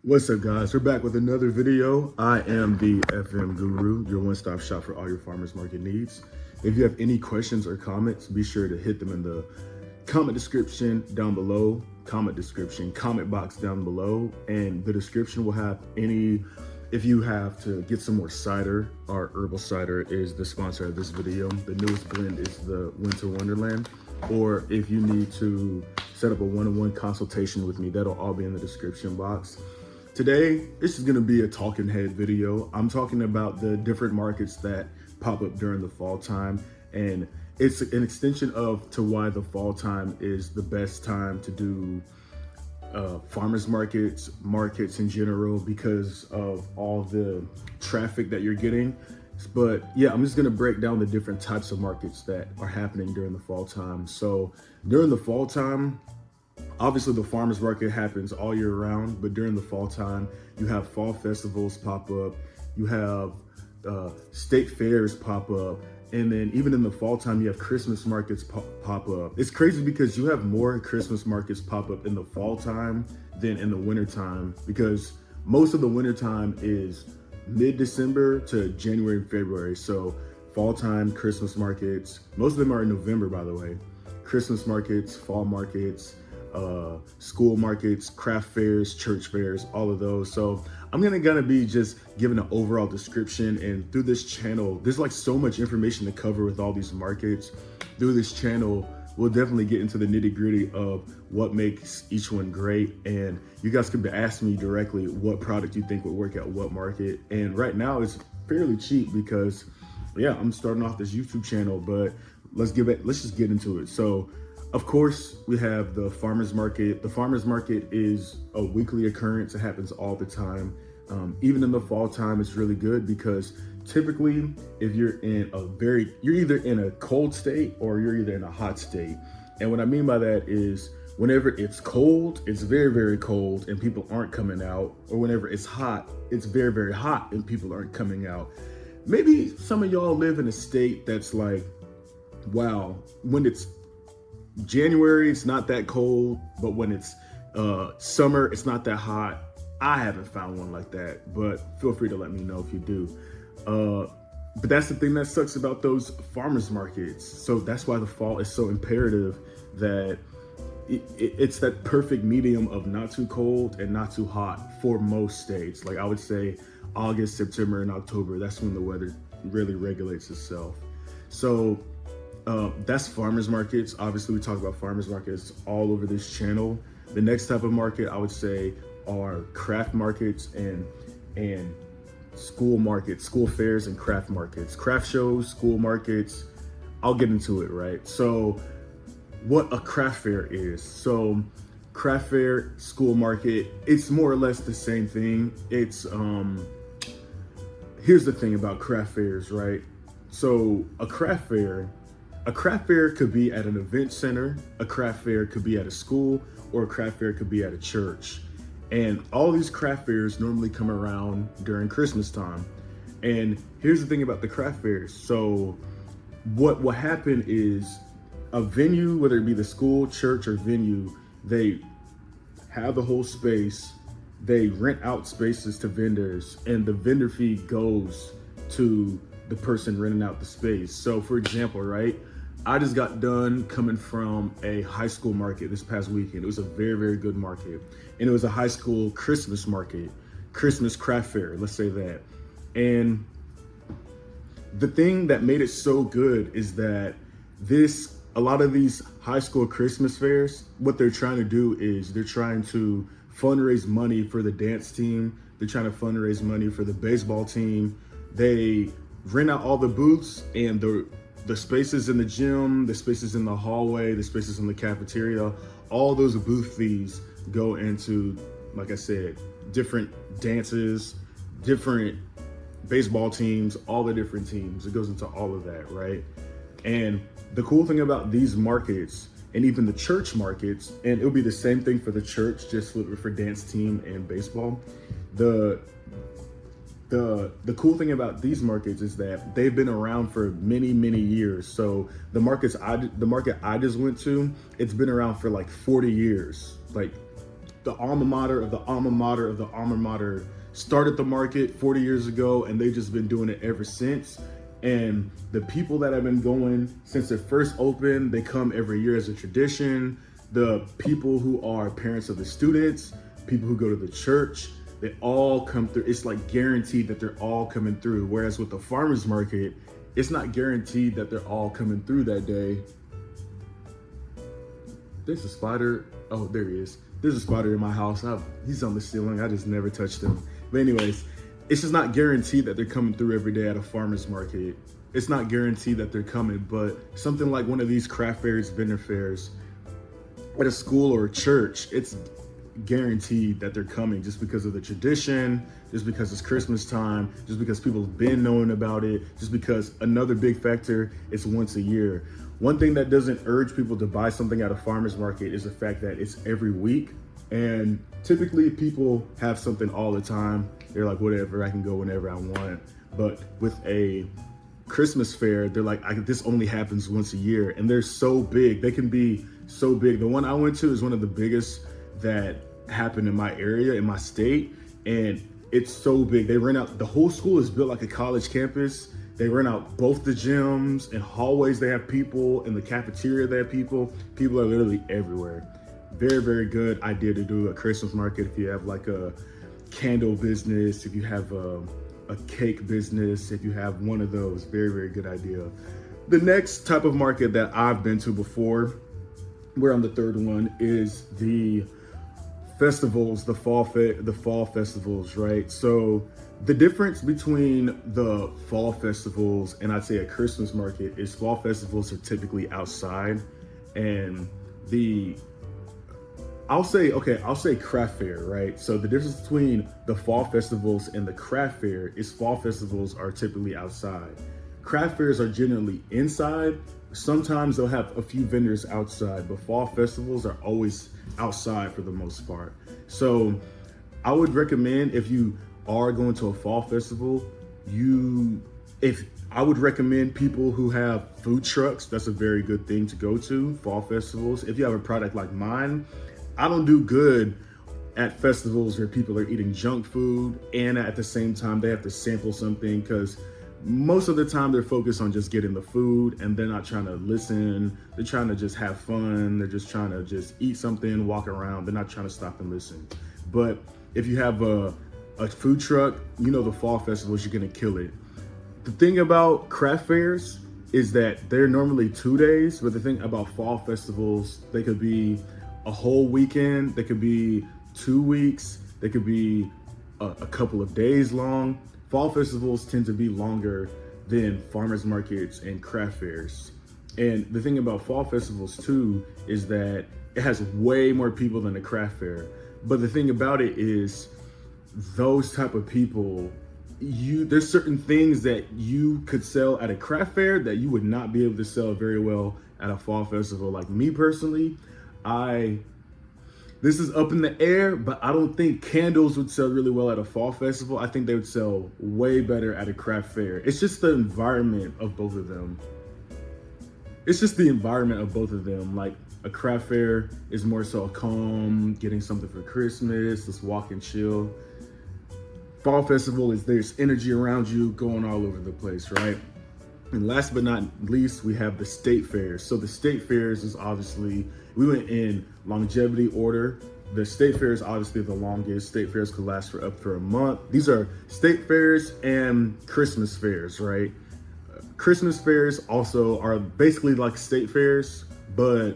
What's up, guys? We're back with another video. I am the FM Guru, your one-stop shop for all your farmers market needs. If you have any questions or comments, be sure to hit them in the comment description down below, comment box down below, and the description will have if you have to get some more cider, our Herbal Cider is the sponsor of this video. The newest blend is the Winter Wonderland. Or if you need to set up a one-on-one consultation with me, that'll all be in the description box. Today, this is gonna be a talking head video. I'm talking about the different markets that pop up during the fall time, and it's an extension to why the fall time is the best time to do farmers markets in general, because of all the traffic that you're getting. But yeah, I'm just gonna break down the different types of markets that are happening during the fall time. So during the fall time, obviously the farmers market happens all year round, but during the fall time, you have fall festivals pop up, you have state fairs pop up, and then even in the fall time, you have Christmas markets pop up. It's crazy because you have more Christmas markets pop up in the fall time than in the winter time, because most of the winter time is mid-December to January and February. So fall time, Christmas markets, most of them are in November, by the way. Christmas markets, fall markets, school markets, craft fairs, church fairs, all of those. So I'm gonna be just giving an overall description, and through this channel, there's like so much information to cover with all these markets. Through this channel, we'll definitely get into the nitty-gritty of what makes each one great, and you guys could ask me directly what product you think would work at what market. And right now it's fairly cheap because yeah, I'm starting off this YouTube channel, but let's just get into it. So of course, we have the farmers market. The farmers market is a weekly occurrence. It happens all the time. Even in the fall time, it's really good because typically if you're either in a cold state or you're either in a hot state. And what I mean by that is whenever it's cold, it's very, very cold and people aren't coming out. Or whenever it's hot, it's very, very hot and people aren't coming out. Maybe some of y'all live in a state that's like, wow, when it's January, it's not that cold, but when it's summer, it's not that hot. I haven't found one like that, but feel free to let me know if you do. But that's the thing that sucks about those farmers markets. So that's why the fall is so imperative, that it's that perfect medium of not too cold and not too hot for most states. Like I would say August, September, and October, that's when the weather really regulates itself. So that's farmers markets. Obviously, we talk about farmers markets all over this channel. The next type of market I would say are craft markets and school markets, school fairs and craft markets, craft shows, school markets. I'll get into it, right? So what a craft fair is. So craft fair, school market, it's more or less the same thing. It's here's the thing about craft fairs, right? So a craft fair could be at an event center, a craft fair could be at a school, or a craft fair could be at a church. And all these craft fairs normally come around during Christmas time. And here's the thing about the craft fairs. So what will happen is a venue, whether it be the school, church, or venue, they have the whole space, they rent out spaces to vendors, and the vendor fee goes to the person renting out the space. So for example, right, I just got done coming from a high school market this past weekend. It was a very, very good market. And it was a high school Christmas market, Christmas craft fair, let's say that. And the thing that made it so good is that a lot of these high school Christmas fairs, what they're trying to do is they're trying to fundraise money for the dance team. They're trying to fundraise money for the baseball team. They rent out all the booths and the spaces in the gym, the spaces in the hallway, the spaces in the cafeteria, all those booth fees go into, like I said, different dances, different baseball teams, all the different teams. It goes into all of that, right? And the cool thing about these markets, and even the church markets, and it'll be the same thing for the church, just for dance team and baseball. The cool thing about these markets is that they've been around for many, many years. So the market I just went to, it's been around for like 40 years. Like the alma mater of the alma mater of the alma mater started the market 40 years ago, and they've just been doing it ever since. And the people that have been going since it first opened, they come every year as a tradition. The people who are parents of the students, people who go to the church, they all come through. It's like guaranteed that they're all coming through. Whereas with the farmer's market, it's not guaranteed that they're all coming through that day. There's a spider. Oh, there he is. There's a spider in my house. He's on the ceiling. I just never touched him. But anyways, it's just not guaranteed that they're coming through every day at a farmer's market. It's not guaranteed that they're coming, but something like one of these craft fairs, vendor fairs, at a school or a church, it's guaranteed that they're coming just because of the tradition, just because it's Christmas time, just because people have been knowing about it, just because another big factor, it's once a year. One thing that doesn't urge people to buy something at a farmer's market is the fact that it's every week. And typically people have something all the time. They're like, whatever, I can go whenever I want. But with a Christmas fair, they're like, this only happens once a year. And they're so big. They can be so big. The one I went to is one of the biggest that happened in my area, in my state. And it's so big. They rent out, the whole school is built like a college campus. They rent out both the gyms and hallways. They have people in the cafeteria. They have people. People are literally everywhere. Very, very good idea to do a Christmas market if you have like a candle business, if you have a cake business, if you have one of those. Very, very good idea. The next type of market that I've been to before, we're on the third one, is the festivals, the fall festivals, right? So the difference between the fall festivals and I'd say a Christmas market is fall festivals are typically outside, and I'll say craft fair, right? So the difference between the fall festivals and the craft fair is fall festivals are typically outside. Craft fairs are generally inside. Sometimes they'll have a few vendors outside, but fall festivals are always outside for the most part. So I would recommend, if you are going to a fall festival, I would recommend people who have food trucks. That's a very good thing to go to, fall festivals. If you have a product like mine, I don't do good at festivals where people are eating junk food and at the same time they have to sample something, because most of the time they're focused on just getting the food and they're not trying to listen. They're trying to just have fun. They're just trying to just eat something, walk around. They're not trying to stop and listen. But if you have a food truck, the fall festivals, you're gonna kill it. The thing about craft fairs is that they're normally 2 days, but the thing about fall festivals, they could be a whole weekend, they could be 2 weeks, they could be a couple of days long. Fall festivals tend to be longer than farmers markets and craft fairs. And the thing about fall festivals too is that it has way more people than a craft fair. But the thing about it is those type of people, there's certain things that you could sell at a craft fair that you would not be able to sell very well at a fall festival. Like me personally, this is up in the air, but I don't think candles would sell really well at a fall festival. I think they would sell way better at a craft fair. It's just the environment of both of them. Like a craft fair is more so calm, getting something for Christmas, just walk and chill. Fall festival is there's energy around you going all over the place, right? And last but not least, we have the state fairs. So the state fairs is obviously, we went in longevity order. The state fair is obviously the longest. State fairs could last for up for a month. These are state fairs and Christmas fairs, right? Christmas fairs also are basically like state fairs, but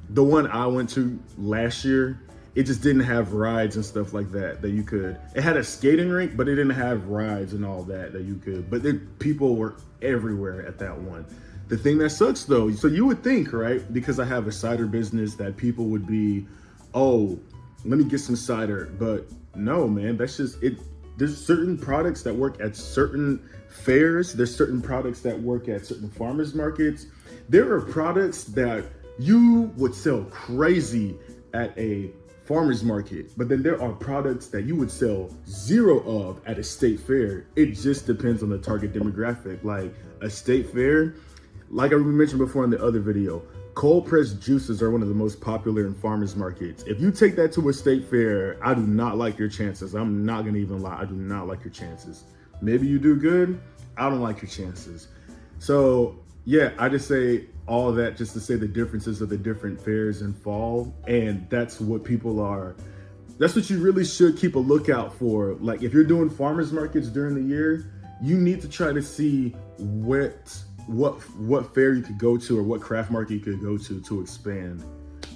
the one I went to last year, it just didn't have rides and stuff like that you could. It had a skating rink, but it didn't have rides and all that you could. But people were everywhere at that one. The thing that sucks though, so you would think, right, because I have a cider business, that people would be, oh, let me get some cider. But no, man, that's just it. There's certain products that work at certain fairs. There's certain products that work at certain farmers markets. There are products that you would sell crazy at a farmers market, but then there are products that you would sell zero of at a state fair. It just depends on the target demographic. Like a state fair, like I mentioned before in the other video, cold pressed juices are one of the most popular in farmers markets. If you take that to a state fair, I do not like your chances. I'm not gonna even lie, I do not like your chances. Maybe you do good, I don't like your chances. So yeah, I just say all of that just to say the differences of the different fairs in fall, and that's what that's what you really should keep a lookout for. Like if you're doing farmers markets during the year, you need to try to see what fair you could go to or what craft market you could go to expand.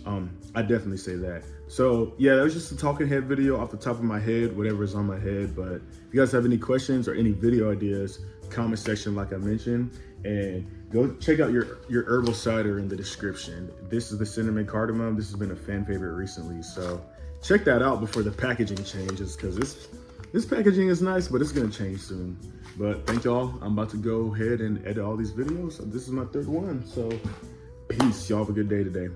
I definitely say that. So yeah, that was just a talking head video off the top of my head, whatever's on my head. But if you guys have any questions or any video ideas, comment section like I mentioned, and go check out your herbal cider in the description. This is the cinnamon cardamom. This has been a fan favorite recently, so check that out before the packaging changes, because this packaging is nice, but it's gonna change soon. But thank y'all. I'm about to go ahead and edit all these videos. This is my third one, so peace. Y'all have a good day today.